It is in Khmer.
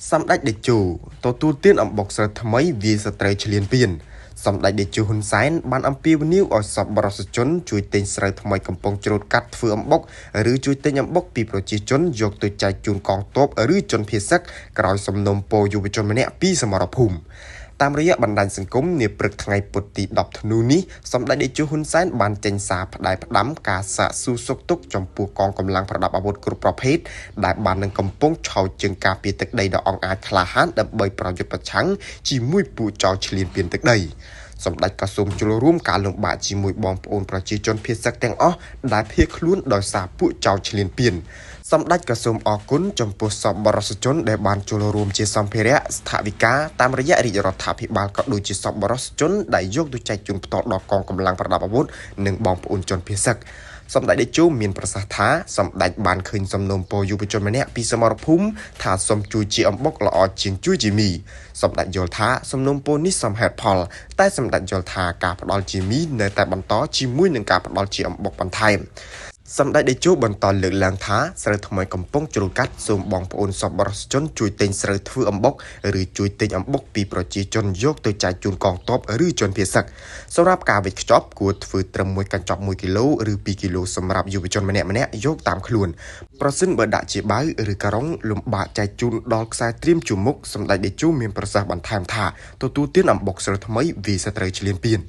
Some like the Jew, to tin on boxer to my visa Chilean pin. Some like the Jew Hun sign, ban and pew new or sub brosson, chuiting straight my compuncture cut for book, a rejuiting and book people chichon, joke to chat jun kong top, a region pisak, cry some nom po you which on many piece of whom. តាមរយៈបណ្ដាញសង្គមនាព្រឹកថ្ងៃពុធទី 10 ធ្នូនេះសម្ដេចតេជោហ៊ុនសែនបានចេញសារផ្ដាយផ្ដាំការសាកសួរសុខទុក្ខចំពោះកងកម្លាំងប្រដាប់អាវុធគ្រប់ប្រភេទដែលបាននឹងកំពុងឆោតជើងការពារទឹកដីដ៏អង្អាចក្លាហានដើម្បីប្រយុទ្ធប្រឆាំងជាមួយពួកចោរឈ្លានពានទឹកដី សម្ដេចក៏សូមចូលរួមការលំបាកជាមួយបងប្អូនប្រជាជនភៀសសឹកទាំងអស់ដែលភៀសខ្លួនដោយសារពួកចោរឈ្លានពាន សម្ដេចក៏សូមអរគុណចំពោះសប្បុរសជនដែលបានចូលរួមជាសម្ភារៈស្ថវិកាតាមរយៈរាជរដ្ឋាភិបាលក៏ដូចជាសប្បុរសជនដែលយកទៅចែកជូនផ្ទាល់ដល់កងកម្លាំងប្រដាប់អាវុធនិងបងប្អូនជនភៀសសឹក សម្ដេចតេជោមានប្រសាសន៍ថាសម្ដេចបានឃើញសំណូមពរយុវជនម្នាក់ពីសមរភូមិថាសូមជួយជាអំបុកល្អជាងជួយជាមីសម្ដេចយល់ថាសំណូមពរនេះសមហេតុផលតែសម្ដេចយល់ថាការផ្ដល់ជាមីនៅតែបន្តជាមួយនឹងការផ្ដល់ជាអំបុកបន្ថែម សម្ដេចតេជោបន្តលើកឡើងថាស្រូវថ្មីកំពុងជ្រុលកាត់សូមបងប្អូនសប្បុរសជនជួយទិញស្រូវធ្វើអំបុកឬជួយទិញអំបុកពីប្រជាជនយកទៅចែកជូនកងទ័ពឬជនភៀសសឹកសម្រាប់ការវេចខ្ចប់គួរធ្វើត្រឹមមួយកញ្ចប់ 1 គីឡូឬ 2 គីឡូសម្រាប់យុវជនម្នាក់ៗយកតាមខ្លួនប្រសិនបើដាក់ជាបាវឬការុងលំបាកចែកជូនដល់ខ្សែត្រៀមជួរមុខសម្ដេចតេជោមានប្រសាសន៍បន្ថែមថាទទួលទានអំបុកស្រូវថ្មីវាសត្រូវឈ្លានពាន